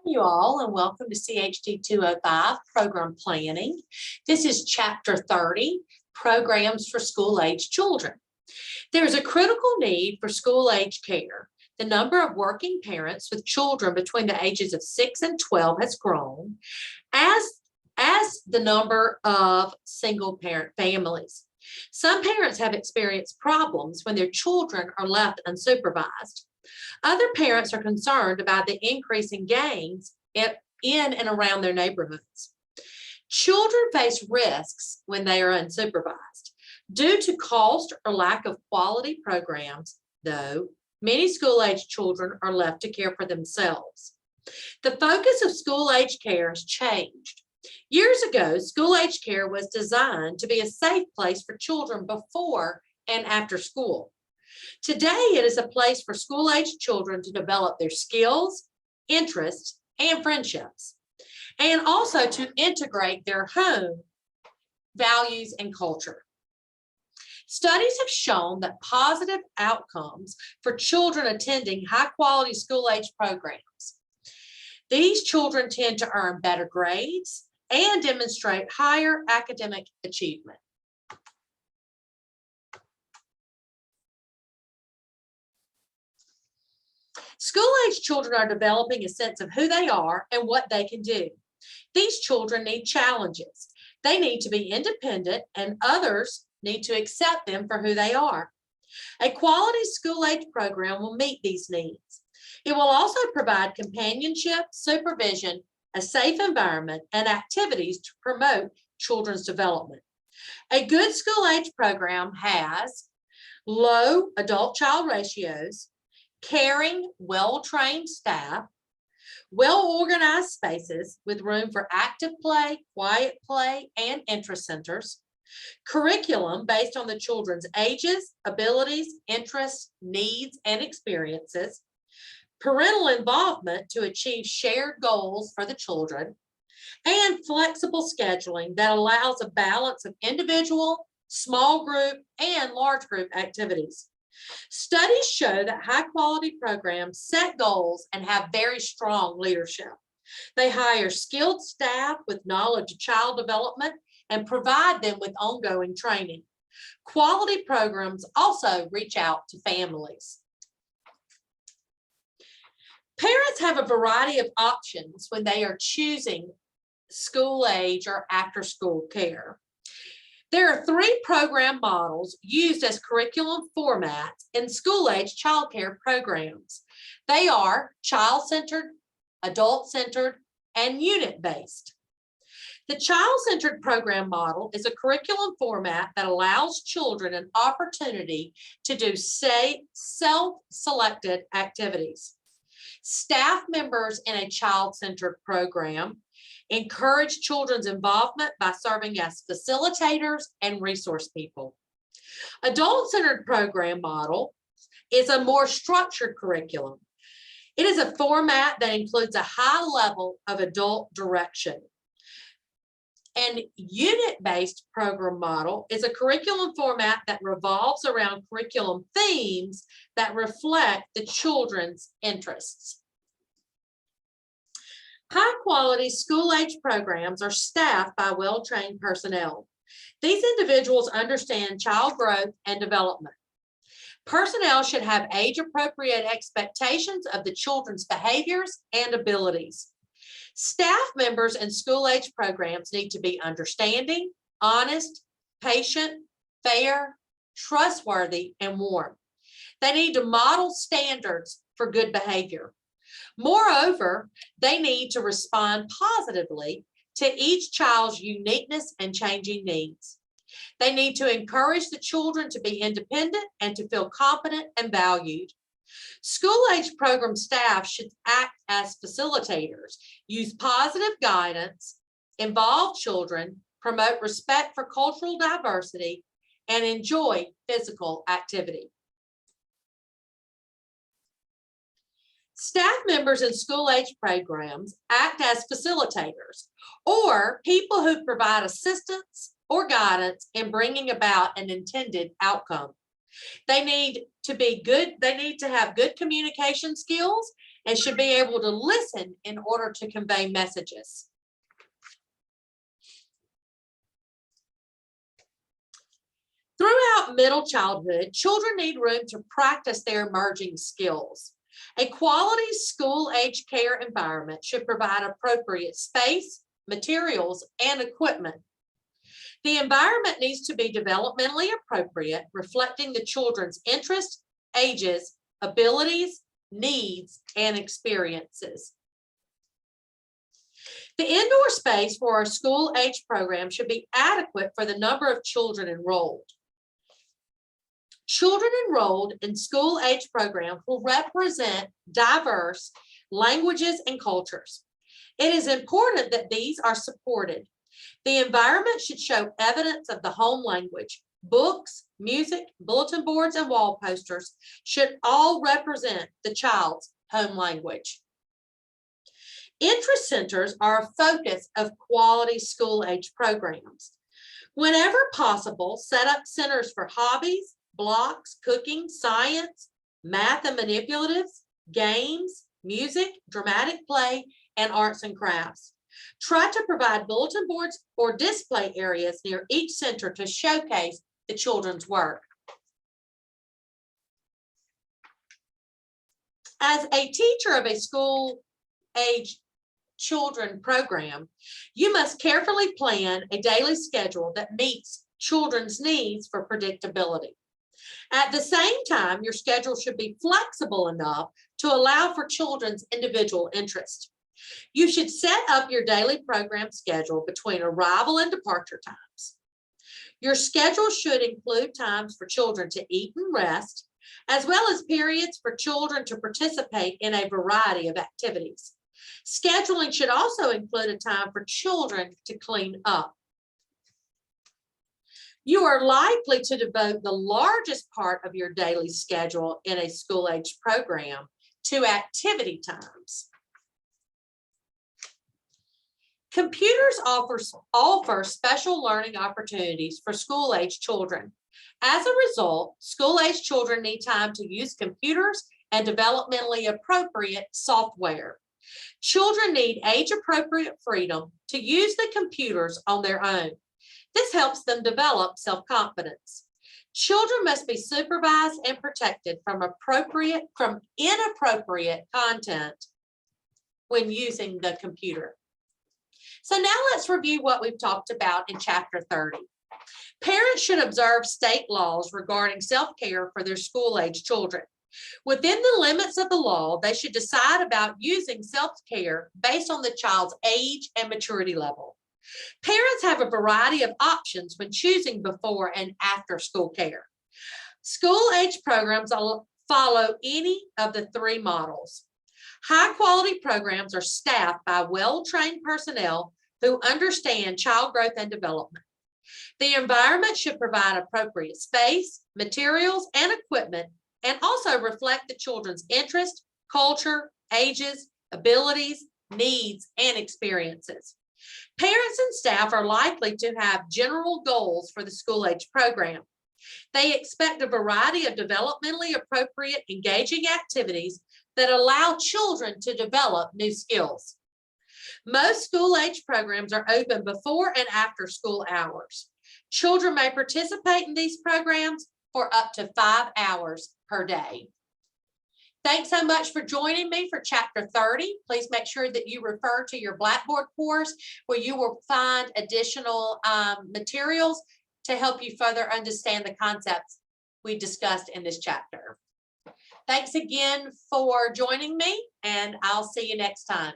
You all, and welcome to CHD 205 Program Planning. This is Chapter 30, Programs for School-Age Children. There is a critical need for school-age care. The number of working parents with children between the ages of 6 and 12 has grown, as the number of single-parent families. Some parents have experienced problems when their children are left unsupervised. Other parents are concerned about the increasing gangs in and around their neighborhoods. Children face risks when they are unsupervised. Due to cost or lack of quality programs, though, many school-age children are left to care for themselves. The focus of school-age care has changed. Years ago, school-age care was designed to be a safe place for children before and after school. Today, it is a place for school-age children to develop their skills, interests, and friendships, and also to integrate their home values and culture. Studies have shown that positive outcomes for children attending high-quality school-age programs. These children tend to earn better grades and demonstrate higher academic achievement. School-age children are developing a sense of who they are and what they can do. These children need challenges. They need to be independent, and others need to accept them for who they are. A quality school-age program will meet these needs. It will also provide companionship, supervision, a safe environment, and activities to promote children's development. A good school-age program has low adult-child ratios, caring, well-trained staff, well-organized spaces with room for active play, quiet play, and interest centers, curriculum based on the children's ages, abilities, interests, needs, and experiences, parental involvement to achieve shared goals for the children, and flexible scheduling that allows a balance of individual, small group, and large group activities. Studies show that high-quality programs set goals and have very strong leadership. They hire skilled staff with knowledge of child development and provide them with ongoing training. Quality programs also reach out to families. Parents have a variety of options when they are choosing school-age or after-school care. There are 3 program models used as curriculum formats in school-age childcare programs. They are child-centered, adult-centered, and unit-based. The child-centered program model is a curriculum format that allows children an opportunity to do self-selected activities. Staff members in a child-centered program encourage children's involvement by serving as facilitators and resource people. Adult-centered program model is a more structured curriculum. It is a format that includes a high level of adult direction. An unit-based program model is a curriculum format that revolves around curriculum themes that reflect the children's interests. High-quality school-age programs are staffed by well-trained personnel. These individuals understand child growth and development. Personnel should have age-appropriate expectations of the children's behaviors and abilities. Staff members in school-age programs need to be understanding, honest, patient, fair, trustworthy, and warm. They need to model standards for good behavior. Moreover, they need to respond positively to each child's uniqueness and changing needs. They need to encourage the children to be independent and to feel competent and valued. School-age program staff should act as facilitators, use positive guidance, involve children, promote respect for cultural diversity, and enjoy physical activity. Staff members in school-age programs act as facilitators or people who provide assistance or guidance in bringing about an intended outcome. They need to be good. They need to have good communication skills and should be able to listen in order to convey messages. Throughout middle childhood, children need room to practice their emerging skills. A quality school-age care environment should provide appropriate space, materials, and equipment. The environment needs to be developmentally appropriate, reflecting the children's interests, ages, abilities, needs, and experiences. The indoor space for a school-age program should be adequate for the number of children enrolled. Children enrolled in school-age programs will represent diverse languages and cultures. It is important that these are supported. The environment should show evidence of the home language. Books, music, bulletin boards, and wall posters should all represent the child's home language. Interest centers are a focus of quality school-age programs. Whenever possible, set up centers for hobbies, blocks, cooking, science, math and manipulatives, games, music, dramatic play, and arts and crafts. Try to provide bulletin boards or display areas near each center to showcase the children's work. As a teacher of a school-age children program, you must carefully plan a daily schedule that meets children's needs for predictability. At the same time, your schedule should be flexible enough to allow for children's individual interest. You should set up your daily program schedule between arrival and departure times. Your schedule should include times for children to eat and rest, as well as periods for children to participate in a variety of activities. Scheduling should also include a time for children to clean up. You are likely to devote the largest part of your daily schedule in a school-age program to activity times. Computers offer special learning opportunities for school-age children. As a result, school-age children need time to use computers and developmentally appropriate software. Children need age-appropriate freedom to use the computers on their own. This helps them develop self-confidence. Children must be supervised and protected from inappropriate content when using the computer. So now let's review what we've talked about in Chapter 30. Parents should observe state laws regarding self-care for their school-age children. Within the limits of the law, they should decide about using self-care based on the child's age and maturity level. Parents have a variety of options when choosing before and after school care. School-age programs follow any of the three models. High-quality programs are staffed by well-trained personnel who understand child growth and development. The environment should provide appropriate space, materials, and equipment, and also reflect the children's interest, culture, ages, abilities, needs, and experiences. Parents and staff are likely to have general goals for the school-age program. They expect a variety of developmentally appropriate, engaging activities that allow children to develop new skills. Most school-age programs are open before and after school hours. Children may participate in these programs for up to 5 hours per day. Thanks so much for joining me for Chapter 30. Please make sure that you refer to your Blackboard course where you will find additional materials to help you further understand the concepts we discussed in this chapter. Thanks again for joining me, and I'll see you next time.